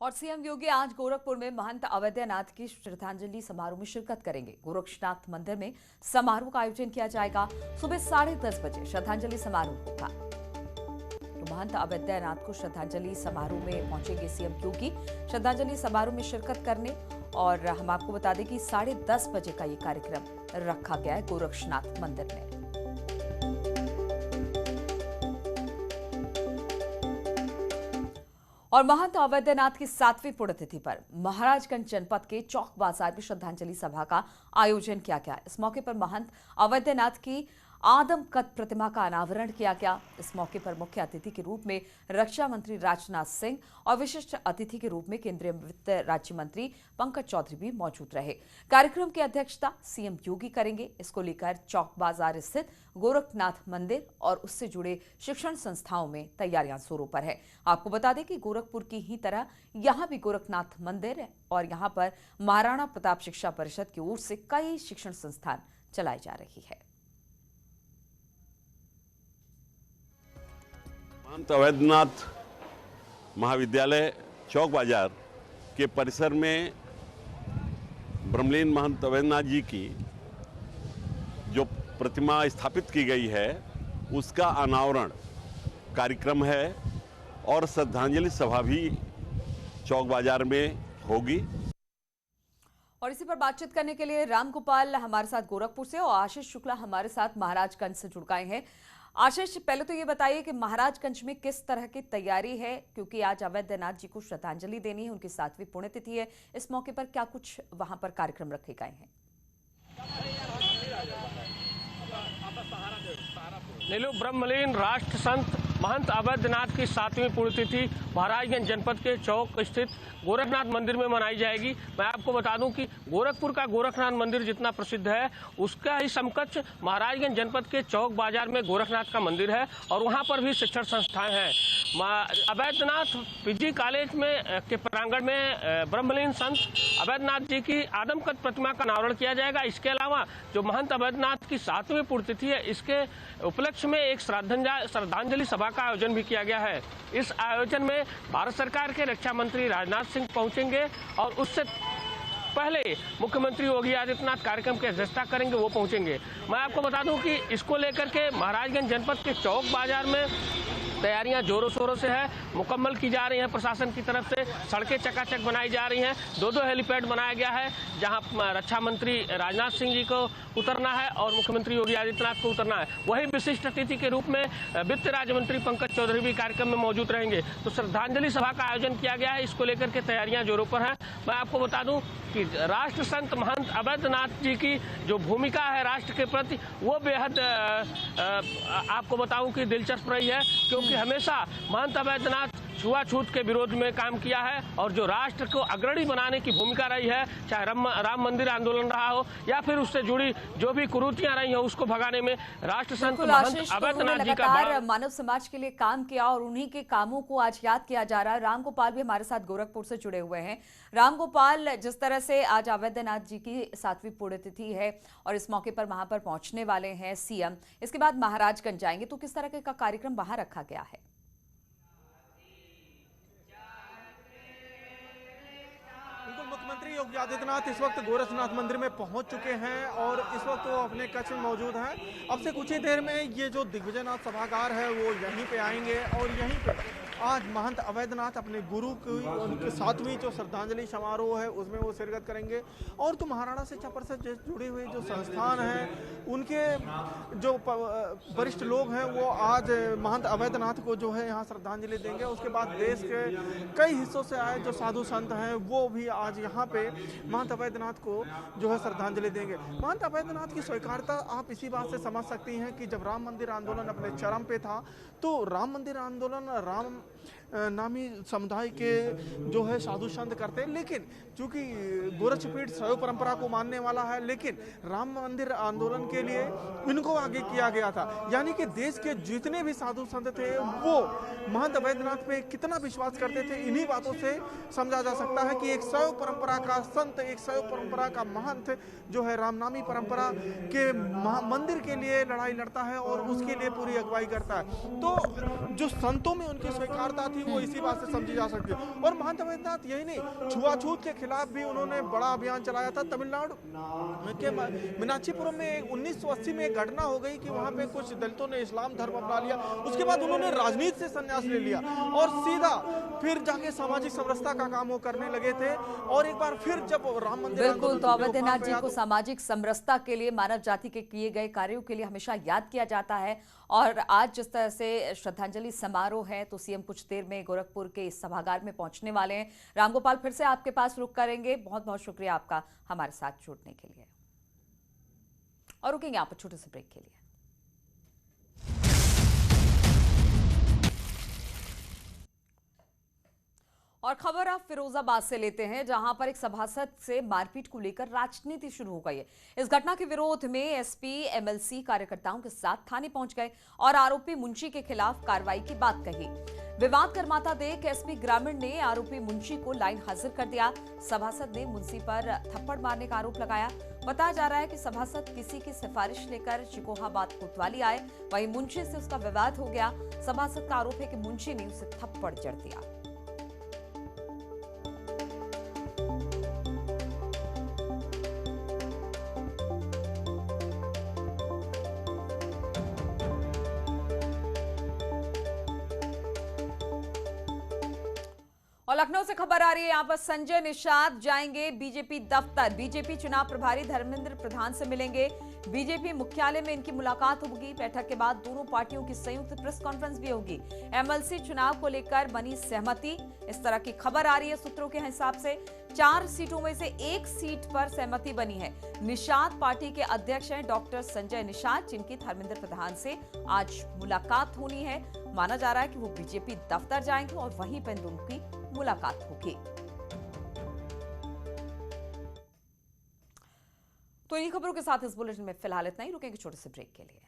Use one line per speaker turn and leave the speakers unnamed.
और सीएम योगी आज गोरखपुर में महंत अवैधनाथ की श्रद्धांजलि समारोह में शिरकत करेंगे। गोरक्षनाथ मंदिर में समारोह का आयोजन किया जाएगा। सुबह 10:30 बजे श्रद्धांजलि समारोह होगा। तो महंत अवैधनाथ को श्रद्धांजलि समारोह में पहुंचेंगे सीएम योगी श्रद्धांजलि समारोह में शिरकत करने। और हम आपको बता दें कि 10:30 बजे का ये कार्यक्रम रखा गया है गोरक्षनाथ मंदिर में। और महंत अवैधनाथ की 7वीं पुण्यतिथि पर महाराजगंज जनपद के चौक बाजार में श्रद्धांजलि सभा का आयोजन किया गया। इस मौके पर महंत अवैधनाथ की आदमकद प्रतिमा का अनावरण किया गया। इस मौके पर मुख्य अतिथि के रूप में रक्षा मंत्री राजनाथ सिंह और विशिष्ट अतिथि के रूप में केंद्रीय वित्त राज्य मंत्री पंकज चौधरी भी मौजूद रहे। कार्यक्रम की अध्यक्षता सीएम योगी करेंगे। इसको लेकर चौक बाजार स्थित गोरखनाथ मंदिर और उससे जुड़े शिक्षण संस्थाओं में तैयारियां जोरों पर है। आपको बता दें कि गोरखपुर की ही तरह यहां भी गोरखनाथ मंदिर है और यहां पर महाराणा प्रताप शिक्षा परिषद की ओर से कई शिक्षण संस्थान चलाई जा रही है।
महंत अवैधनाथ महाविद्यालय चौक बाजार के परिसर में ब्रह्मलीन महंत अवैधनाथ जी की जो प्रतिमा स्थापित की गई है उसका अनावरण कार्यक्रम है और श्रद्धांजलि सभा भी चौक बाजार में होगी।
और इसी पर बातचीत करने के लिए रामगोपाल हमारे साथ गोरखपुर से और आशीष शुक्ला हमारे साथ महाराजगंज से जुड़ गए हैं। आशीष, पहले तो ये बताइए कि महाराजगंज में किस तरह की तैयारी है, क्योंकि आज अवैधनाथ जी को श्रद्धांजलि देनी है, उनकी 7वीं पुण्यतिथि है। इस मौके पर क्या कुछ वहां पर कार्यक्रम रखे गए हैं?
नीलू, ब्रह्मलीन राष्ट्र संत महंत अवैधनाथ की 7वीं पुण्यतिथि महाराजगंज जनपद के चौक स्थित गोरखनाथ मंदिर में मनाई जाएगी। मैं आपको बता दूं कि गोरखपुर का गोरखनाथ मंदिर जितना प्रसिद्ध है उसका ही समकक्ष महाराजगंज जनपद के चौक बाजार में गोरखनाथ का मंदिर है और वहां पर भी शिक्षण संस्थाएं हैं। अवैधनाथ पीजी कॉलेज में के प्रांगण में ब्रह्मलीन संत अवैधनाथ जी की आदमकद प्रतिमा का अनावरण किया जाएगा। इसके अलावा जो महंत अवैधनाथ की 7वीं पुण्यतिथि है इसके उपलक्ष्य में एक श्रद्धांजलि सभा का आयोजन भी किया गया है। इस आयोजन में भारत सरकार के रक्षा मंत्री राजनाथ सिंह पहुंचेंगे और उससे पहले मुख्यमंत्री योगी आदित्यनाथ कार्यक्रम की अध्यक्षता करेंगे, वो पहुंचेंगे। मैं आपको बता दूं कि इसको लेकर के महाराजगंज जनपद के चौक बाजार में तैयारियां जोरों शोरों से है, मुकम्मल की जा रही हैं। प्रशासन की तरफ से सड़कें चकाचक बनाई जा रही हैं। 2 हेलीपैड बनाया गया है जहां रक्षा मंत्री राजनाथ सिंह जी को उतरना है और मुख्यमंत्री योगी आदित्यनाथ को उतरना है। वहीं विशिष्ट अतिथि के रूप में वित्त राज्य मंत्री पंकज चौधरी भी कार्यक्रम में मौजूद रहेंगे। तो श्रद्धांजलि सभा का आयोजन किया गया है, इसको लेकर के तैयारियां जोरों पर हैं। मैं आपको बता दूं कि राष्ट्र संत महंत अवैधनाथ जी की जो भूमिका है राष्ट्र के प्रति वो बेहद आपको बताऊं कि दिलचस्प रही है, क्योंकि हमेशा महंत अवैधनाथ छुआछूत के विरोध में काम किया है और जो राष्ट्र को अग्रणी बनाने की भूमिका रही है, चाहे राम मंदिर आंदोलन रहा हो या फिर उससे जुड़ी जो भी कुरीतियां रही हो उसको भगाने में राष्ट्र संत महंत अवैधनाथ जी का
मानव समाज के लिए काम किया और उन्हीं के कामों को आज याद किया जा रहा है। रामगोपाल भी हमारे साथ गोरखपुर से जुड़े हुए हैं। रामगोपाल, जिस तरह से आज अवैधनाथ जी की 7वीं पुण्यतिथि है और इस मौके पर वहां पर पहुंचने वाले हैं सीएम, इसके बाद महाराजगंज जाएंगे, तो किस तरह का कार्यक्रम वहां रखा गया है?
मुख्यमंत्री योगी आदित्यनाथ इस वक्त गोरखनाथ मंदिर में पहुंच चुके हैं और इस वक्त वो अपने कक्ष में मौजूद हैं। अब से कुछ ही देर में ये जो दिग्विजयनाथ सभागार है वो यहीं पे आएंगे और यहीं पे आज महंत अवैधनाथ अपने गुरु की उनके 7वीं जो श्रद्धांजलि समारोह है उसमें वो शिरकत करेंगे। और तो महाराणा शिक्षा परिषद से जुड़े हुए जो संस्थान हैं उनके जो वरिष्ठ लोग हैं वो आज महंत अवैधनाथ को जो है यहाँ श्रद्धांजलि देंगे। उसके बाद देश के कई हिस्सों से आए जो साधु संत हैं वो भी आज यहाँ पे महंत अवैधनाथ को जो है श्रद्धांजलि देंगे। महंत अवैधनाथ की स्वीकारता आप इसी बात से समझ सकती हैं कि जब राम मंदिर आंदोलन अपने चरम पे था तो राम मंदिर आंदोलन राम नामी समुदाय के जो है साधु संत करते हैं, लेकिन चूंकि गोरक्षपीठ शैव परंपरा को मानने वाला है, लेकिन राम मंदिर आंदोलन के लिए इनको आगे किया गया था। यानी कि देश के जितने भी साधु संत थे वो महंत अवैधनाथ पे कितना विश्वास करते थे, इन्हीं बातों से समझा जा सकता है कि एक शैव परंपरा का संत, एक शैव परंपरा का महंत जो है रामनामी परंपरा के मंदिर के लिए लड़ाई लड़ता है और उसके लिए पूरी अगुवाई करता है। तो जो संतों में उनकी अधिकारता थी वो इसी बात से समझी जा सकती है। और महंत अवैधनाथ यही नहीं, छुआछूत के खिलाफ भी उन्होंने बड़ा अभियान चलाया था। तमिलनाडु के मीनाक्षीपुरम में 1980 में एक घटना हो गई कि वहां पे कुछ दलितों ने इस्लाम धर्म अपना लिया। उसके बाद उन्होंने राजनीति से संन्यास ले लिया और सीधा फिर जाके सामाजिक समरसता का काम वो करने लगे थे। और एक बार फिर जब राम मंदिर
बिल्कुल, तो अवैधनाथ जी को सामाजिक समरसता के लिए, मानव जाति के किए गए कार्यों के लिए हमेशा याद किया जाता है। और आज जिस तरह से श्रद्धांजलि समारोह है, तो सीएम कुछ देर में गोरखपुर के इस सभागार में पहुंचने वाले हैं। रामगोपाल, फिर से आपके पास रुक करेंगे। बहुत बहुत शुक्रिया आपका हमारे साथ जुड़ने के लिए, और रुकेंगे यहाँ पर छोटे से ब्रेक के लिए। और खबर आप फिरोजाबाद से लेते हैं, जहां पर एक सभासद से मारपीट को लेकर राजनीति शुरू हो गई है। इस घटना के विरोध में एसपी एमएलसी कार्यकर्ताओं के साथ थाने पहुंच गए और आरोपी मुंशी के खिलाफ कार्रवाई की बात कही। विवाद गर्माता देख एसपी ग्रामीण ने आरोपी मुंशी को लाइन हाजिर कर दिया। सभासद ने मुंशी पर थप्पड़ मारने का आरोप लगाया। बताया जा रहा है कि सभासद किसी की सिफारिश लेकर चिकोहाबाद कोतवाली आए, वहीं मुंशी से उसका विवाद हो गया। सभासद का आरोप है कि मुंशी ने उसे थप्पड़ जड़ दिया। और लखनऊ से खबर आ रही है, यहां पर संजय निषाद जाएंगे बीजेपी दफ्तर। बीजेपी चुनाव प्रभारी धर्मेंद्र प्रधान से मिलेंगे। बीजेपी मुख्यालय में इनकी मुलाकात होगी। बैठक के बाद दोनों पार्टियों की संयुक्त प्रेस कॉन्फ्रेंस भी होगी। एमएलसी चुनाव को लेकर बनी सहमति, इस तरह की खबर आ रही है सूत्रों के हिसाब से। 4 सीटों में से 1 सीट पर सहमति बनी है। निषाद पार्टी के अध्यक्ष हैं डॉक्टर संजय निषाद, जिनकी धर्मेंद्र प्रधान से आज मुलाकात होनी है। माना जा रहा है कि वो बीजेपी दफ्तर जाएंगे और वहीं पर दोनों की मुलाकात होगी। तो इन्हीं खबरों के साथ इस बुलेटिन में फिलहाल इतना ही। रुकेंगे छोटे से ब्रेक के लिए।